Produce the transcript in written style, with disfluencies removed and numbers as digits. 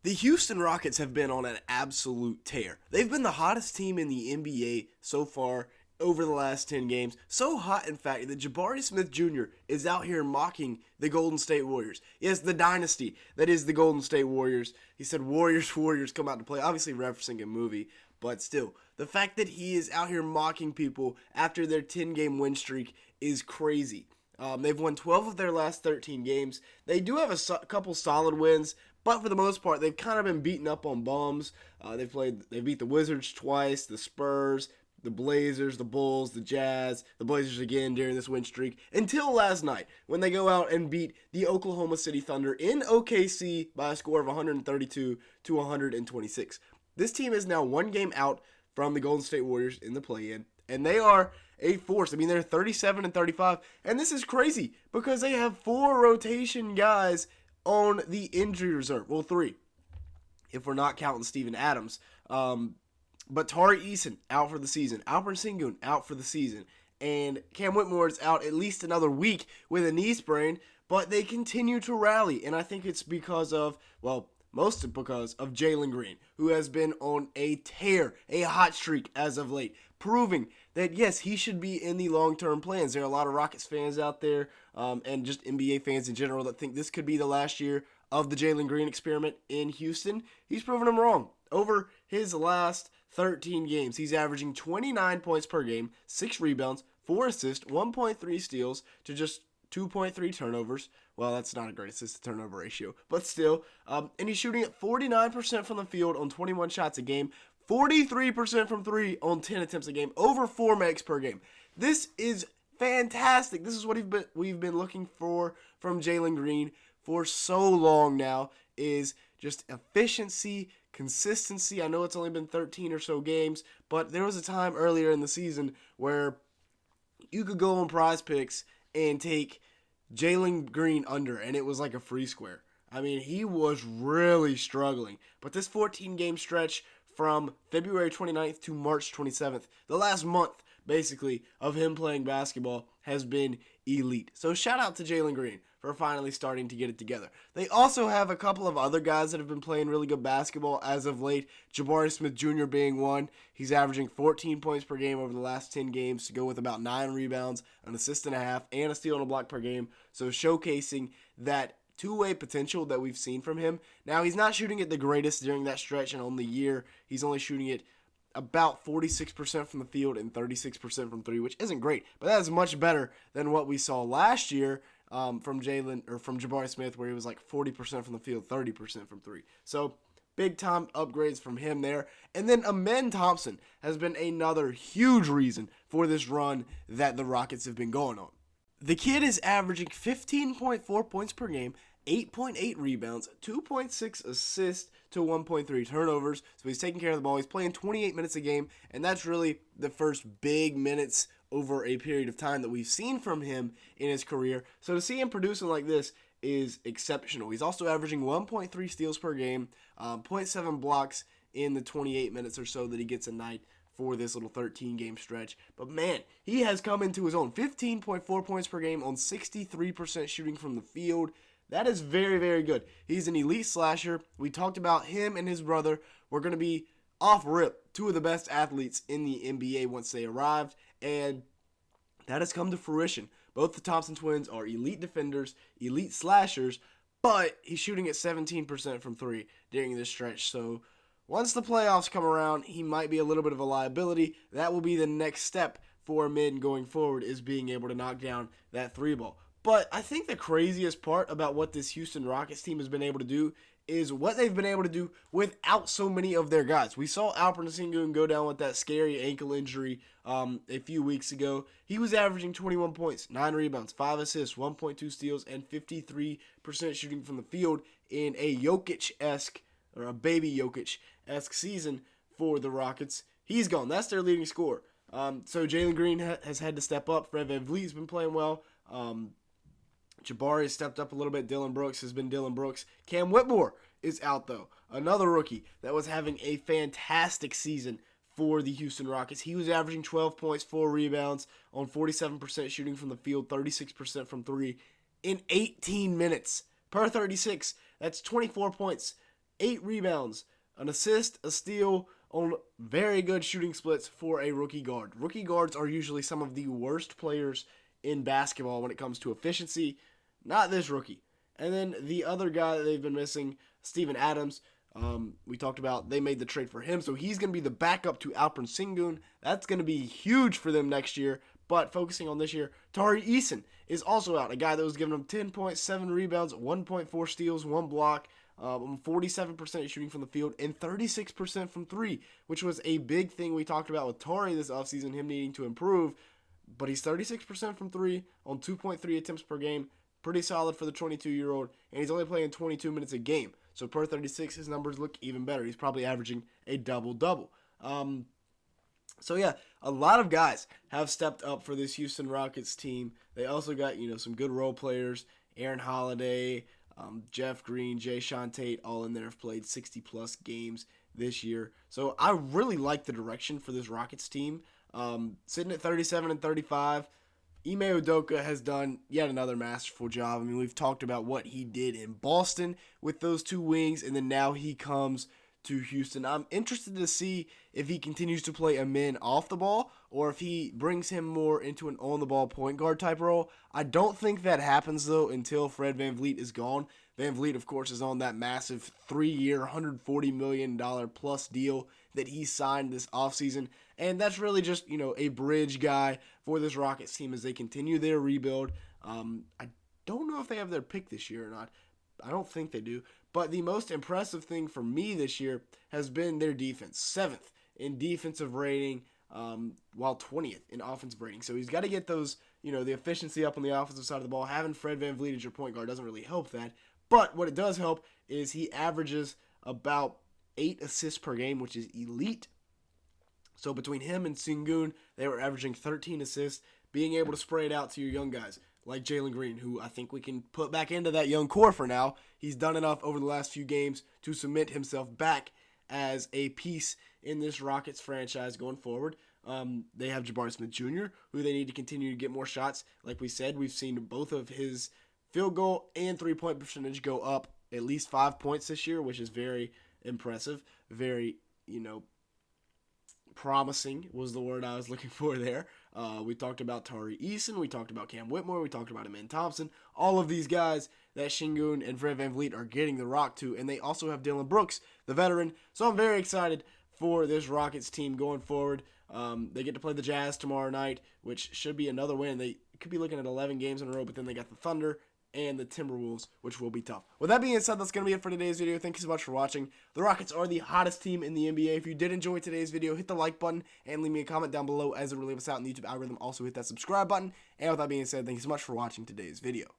The Houston Rockets have been on an absolute tear. They've been the hottest team in the NBA so far over the last 10 games. So hot, in fact, that Jabari Smith Jr. is out here mocking the Golden State Warriors. Yes, the dynasty that is the Golden State Warriors. He said, Warriors, Warriors come out to play. Obviously referencing a movie, but still. The fact that he is out here mocking people after their 10-game win streak is crazy. They've won 12 of their last 13 games. They do have a couple solid wins, but for the most part, they've kind of been beaten up on bums. They beat the Wizards twice, the Spurs, the Blazers, the Bulls, the Jazz, the Blazers again during this win streak, until last night when they go out and beat the Oklahoma City Thunder in OKC by a score of 132 to 126. This team is now one game out from the Golden State Warriors in the play-in, and they are a force. I mean, they're 37 and 35, and this is crazy because they have 4 rotation guys on the injury reserve. Well, 3, if we're not counting Steven Adams. But Tari Eason out for the season. Alperen Sengun out for the season. And Cam Whitmore is out at least another week with a knee sprain, but they continue to rally, and I think it's because of, well, mostly because of Jalen Green, who has been on a tear, a hot streak as of late, proving that, yes, he should be in the long-term plans. There are a lot of Rockets fans out there and just NBA fans in general that think this could be the last year of the Jalen Green experiment in Houston. He's proven them wrong. Over his last 13 games, he's averaging 29 points per game, 6 rebounds, 4 assists, 1.3 steals to just 2.3 turnovers. Well, that's not a great assist-to-turnover ratio, but still. And he's shooting at 49% from the field on 21 shots a game, 43% from 3 on 10 attempts a game, over 4 makes per game. This is fantastic. This is what we've been looking for from Jalen Green for so long now, is just efficiency, consistency. I know it's only been 13 or so games, but there was a time earlier in the season where you could go on Prize Picks and take Jalen Green under, and it was like a free square. I mean, he was really struggling. But this 14-game stretch from February 29th to March 27th, the last month, basically, of him playing basketball has been elite. So shout out to Jalen Green for finally starting to get it together. They also have a couple of other guys that have been playing really good basketball as of late. Jabari Smith Jr. being one. He's averaging 14 points per game over the last 10 games to go with about 9 rebounds, an assist and a half, and a steal and a block per game. So showcasing that two-way potential that we've seen from him. Now, he's not shooting it the greatest during that stretch, and on the year, he's only shooting it about 46% from the field and 36% from 3, which isn't great, but that is much better than what we saw last year from Jabari Smith, where he was like 40% from the field, 30% from 3. So big time upgrades from him there. And then Amen Thompson has been another huge reason for this run that the Rockets have been going on. The kid is averaging 15.4 points per game, 8.8 rebounds, 2.6 assists to 1.3 turnovers. So he's taking care of the ball. He's playing 28 minutes a game, and that's really the first big minutes over a period of time that we've seen from him in his career. So to see him producing like this is exceptional. He's also averaging 1.3 steals per game, 0.7 blocks in the 28 minutes or so that he gets a night for this little 13-game stretch. But man, he has come into his own. 15.4 points per game on 63% shooting from the field. That is very, very good. He's an elite slasher. We talked about him and his brother were going to be off rip, 2 of the best athletes in the NBA once they arrived, and that has come to fruition. Both the Thompson twins are elite defenders, elite slashers, but he's shooting at 17% from 3 during this stretch. So once the playoffs come around, he might be a little bit of a liability. That will be the next step for Min going forward, is being able to knock down that 3 ball. But I think the craziest part about what this Houston Rockets team has been able to do is what they've been able to do without so many of their guys. We saw Alperen Sengun go down with that scary ankle injury a few weeks ago. He was averaging 21 points, 9 rebounds, 5 assists, 1.2 steals, and 53% shooting from the field in a Jokic-esque, or a baby Jokic-esque season for the Rockets. He's gone. That's their leading scorer. So Jalen Green has had to step up. Fred VanVleet's been playing well. Jabari has stepped up a little bit. Dylan Brooks has been Dylan Brooks. Cam Whitmore is out, though. Another rookie that was having a fantastic season for the Houston Rockets. He was averaging 12 points, 4 rebounds on 47% shooting from the field, 36% from 3 in 18 minutes per 36. That's 24 points 8 rebounds, an assist, a steal on very good shooting splits for a rookie guard. Rookie guards are usually some of the worst players in basketball when it comes to efficiency. Not this rookie. And then the other guy that they've been missing, Steven Adams. We talked about they made the trade for him, so he's going to be the backup to Alperen Sengun. That's going to be huge for them next year. But focusing on this year, Tari Eason is also out, a guy that was giving them 10.7 rebounds, 1.4 steals, 1 block, 47% shooting from the field, and 36% from 3, which was a big thing we talked about with Tari this offseason, him needing to improve. But he's 36% from 3 on 2.3 attempts per game. Pretty solid for the 22-year-old, and he's only playing 22 minutes a game. So per 36, his numbers look even better. He's probably averaging a double-double. So yeah, a lot of guys have stepped up for this Houston Rockets team. They also got, some good role players. Aaron Holiday, Jeff Green, Jay Sean Tate, all in there have played 60-plus games this year. So I really like the direction for this Rockets team. Sitting at 37 and 35, Ime Udoka has done yet another masterful job. I mean, we've talked about what he did in Boston with those 2 wings, and then now he comes to Houston. I'm interested to see if he continues to play a min off the ball or if he brings him more into an on-the-ball point guard type role. I don't think that happens, though, until Fred VanVleet is gone. VanVleet, of course, is on that massive 3-year, $140 million plus deal that he signed this offseason. And that's really just, a bridge guy for this Rockets team as they continue their rebuild. I don't know if they have their pick this year or not. I don't think they do. But the most impressive thing for me this year has been their defense. 7th in defensive rating, while 20th in offensive rating. So he's got to get those, the efficiency up on the offensive side of the ball. Having Fred VanVleet as your point guard doesn't really help that. But what it does help is he averages about 8 assists per game, which is elite. So between him and Sengun, they were averaging 13 assists, being able to spray it out to your young guys like Jalen Green, who I think we can put back into that young core for now. He's done enough over the last few games to cement himself back as a piece in this Rockets franchise going forward. They have Jabari Smith Jr., who they need to continue to get more shots. Like we said, we've seen both of his field goal and three-point percentage go up at least 5 points this year, which is very impressive. Very, promising was the word I was looking for there. We talked about Tari Eason. We talked about Cam Whitmore. We talked about Amen Thompson. All of these guys that Sengun and Fred VanVleet are getting the rock to. And they also have Dylan Brooks, the veteran. So I'm very excited for this Rockets team going forward. They get to play the Jazz tomorrow night, which should be another win. They could be looking at 11 games in a row, but then they got the Thunder and the Timberwolves, which will be tough. With that being said, that's going to be it for today's video. Thank you so much for watching. The Rockets are the hottest team in the NBA. If you did enjoy today's video, hit the like button and leave me a comment down below as it really helps out in the YouTube algorithm. Also, hit that subscribe button. And with that being said, thank you so much for watching today's video.